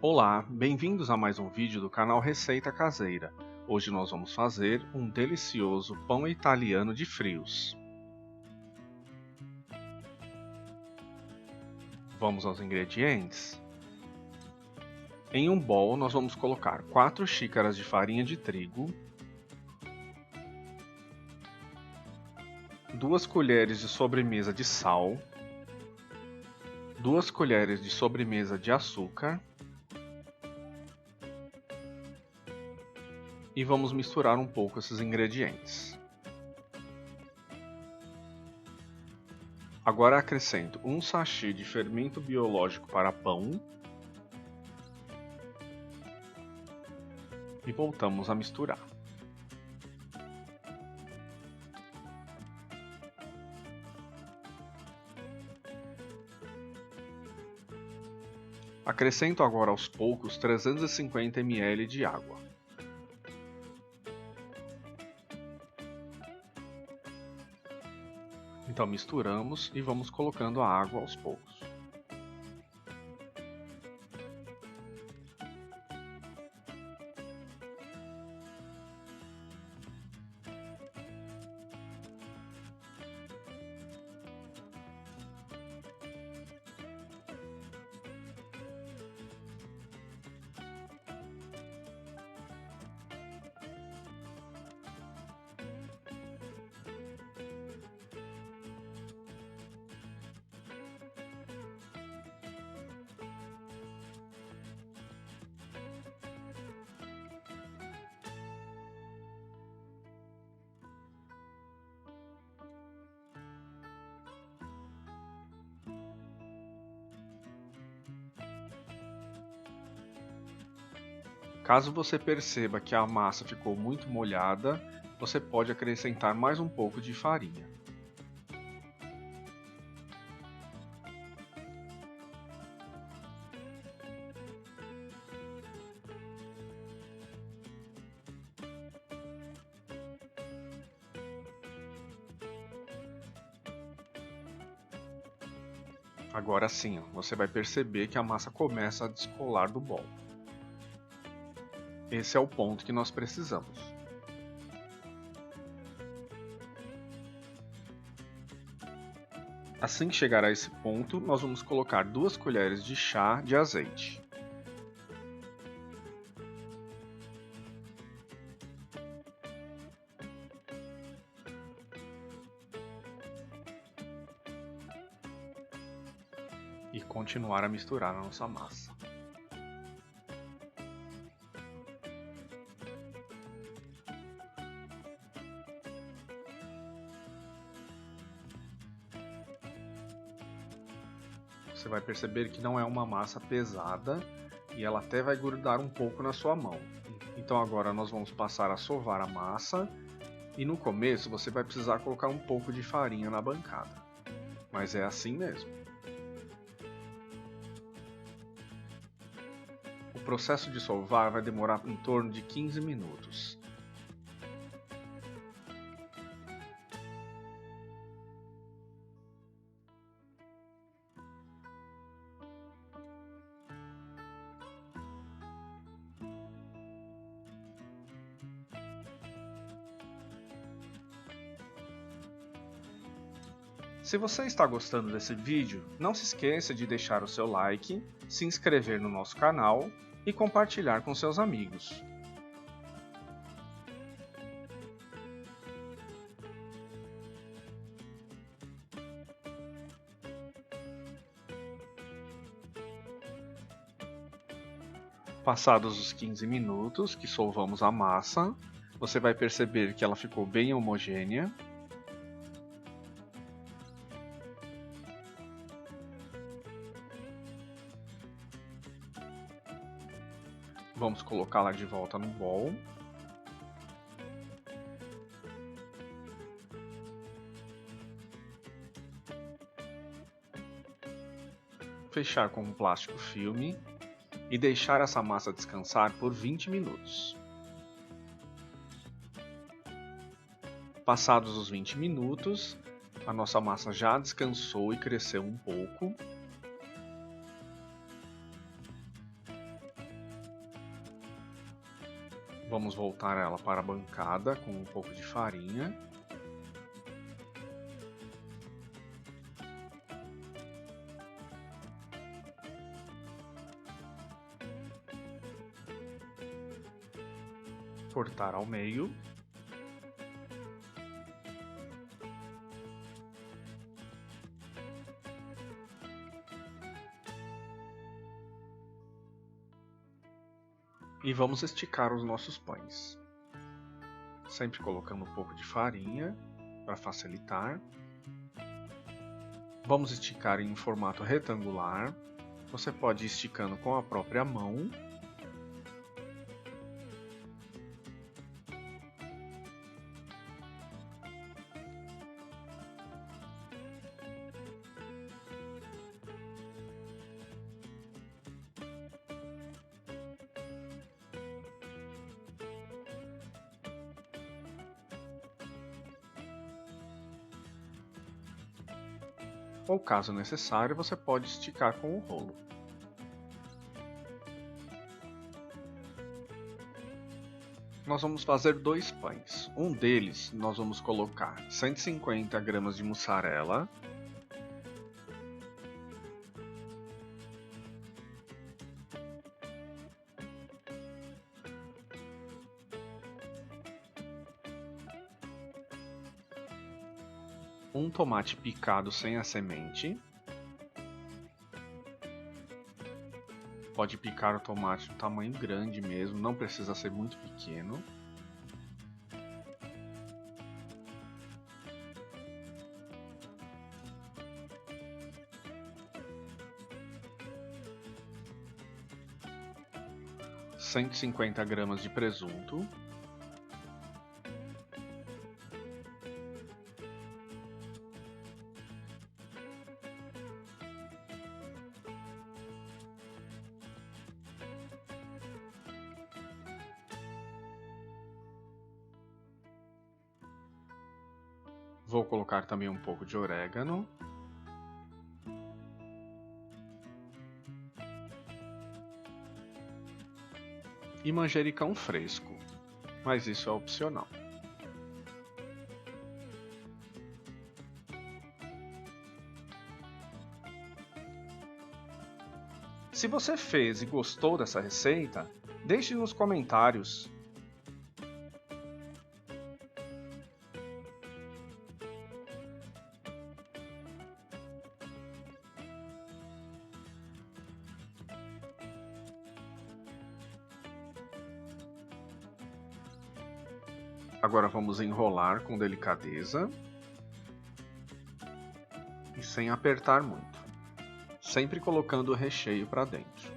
Olá, bem-vindos a mais um vídeo do canal Receita Caseira. Hoje nós vamos fazer um delicioso pão italiano de frios. Vamos aos ingredientes? Em um bowl nós vamos colocar 4 xícaras de farinha de trigo, 2 colheres de sobremesa de sal, 2 colheres de sobremesa de açúcar, e vamos misturar um pouco esses ingredientes. Agora acrescento um sachê de fermento biológico para pão e voltamos a misturar. Acrescento agora aos poucos 350 ml de água. Então misturamos e vamos colocando a água aos poucos. Caso você perceba que a massa ficou muito molhada, você pode acrescentar mais um pouco de farinha. Agora sim, você vai perceber que a massa começa a descolar do bowl. Esse é o ponto que nós precisamos. Assim que chegar a esse ponto, nós vamos colocar 2 colheres de chá de azeite. E continuar a misturar a nossa massa. Você vai perceber que não é uma massa pesada e ela até vai grudar um pouco na sua mão. Então agora nós vamos passar a sovar a massa e no começo você vai precisar colocar um pouco de farinha na bancada. Mas é assim mesmo. O processo de sovar vai demorar em torno de 15 minutos. Se você está gostando desse vídeo, não se esqueça de deixar o seu like, se inscrever no nosso canal e compartilhar com seus amigos. Passados os 15 minutos que solvamos a massa, você vai perceber que ela ficou bem homogênea. Vamos colocá-la de volta no bowl. Fechar com um plástico filme e deixar essa massa descansar por 20 minutos. Passados os 20 minutos, a nossa massa já descansou e cresceu um pouco. Vamos voltar ela para a bancada com um pouco de farinha. Cortar ao meio. E vamos esticar os nossos pães. Sempre colocando um pouco de farinha para facilitar. Vamos esticar em formato retangular. Você pode ir esticando com a própria mão. Ou, caso necessário, você pode esticar com o rolo. Nós vamos fazer 2 pães. Um deles nós vamos colocar 150 gramas de mussarela. Um tomate picado sem a semente. Pode picar o tomate do tamanho grande mesmo, não precisa ser muito pequeno. ,150 gramas de presunto. Vou colocar também um pouco de orégano. E manjericão fresco, mas isso é opcional. Se você fez e gostou dessa receita, deixe nos comentários. Agora vamos enrolar com delicadeza e sem apertar muito, sempre colocando o recheio para dentro.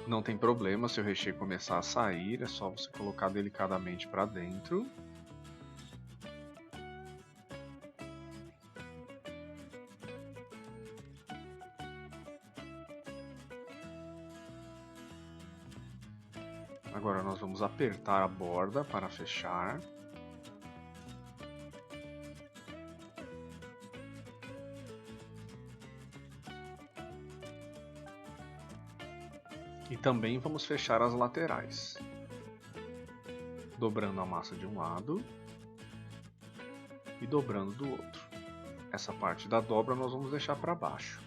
Não tem problema se o recheio começar a sair, é só você colocar delicadamente para dentro. Agora nós vamos apertar a borda para fechar. E também vamos fechar as laterais, dobrando a massa de um lado e dobrando do outro. Essa parte da dobra nós vamos deixar para baixo.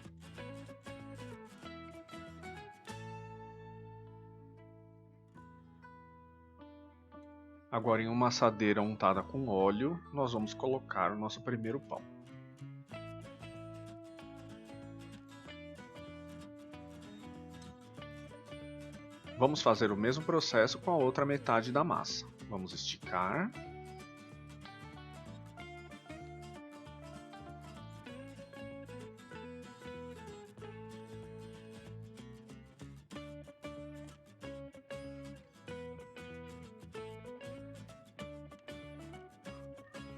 Agora, em uma assadeira untada com óleo, nós vamos colocar o nosso primeiro pão. Vamos fazer o mesmo processo com a outra metade da massa. Vamos esticar.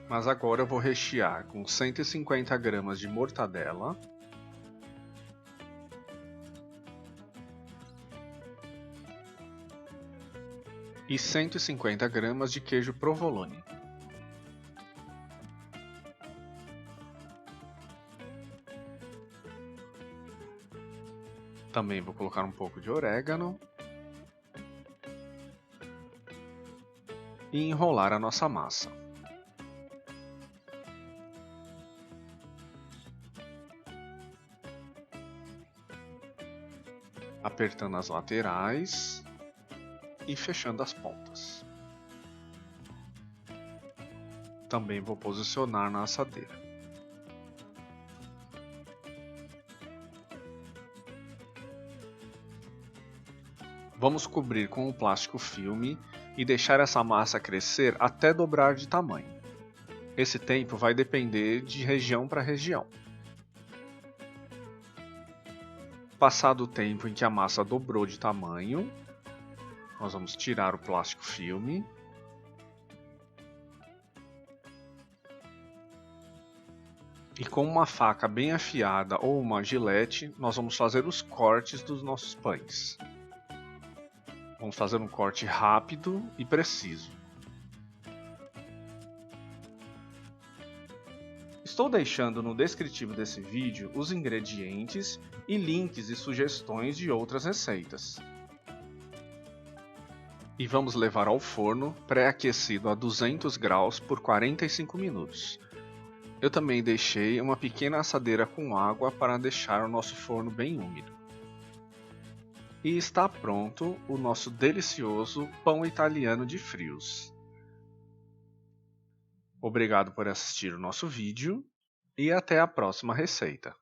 Mas agora eu vou rechear com 150 gramas de mortadela. E 150 gramas de queijo provolone. Também vou colocar um pouco de orégano. E enrolar a nossa massa. Apertando as laterais e fechando as pontas. Também vou posicionar na assadeira. Vamos cobrir com o plástico filme e deixar essa massa crescer até dobrar de tamanho. Esse tempo vai depender de região para região. Passado o tempo em que a massa dobrou de tamanho, nós vamos tirar o plástico filme. E com uma faca bem afiada ou uma gilete, nós vamos fazer os cortes dos nossos pães. Vamos fazer um corte rápido e preciso. Estou deixando no descritivo desse vídeo os ingredientes e links e sugestões de outras receitas. E vamos levar ao forno pré-aquecido a 200 graus por 45 minutos. Eu também deixei uma pequena assadeira com água para deixar o nosso forno bem úmido. E está pronto o nosso delicioso pão italiano de frios. Obrigado por assistir o nosso vídeo e até a próxima receita.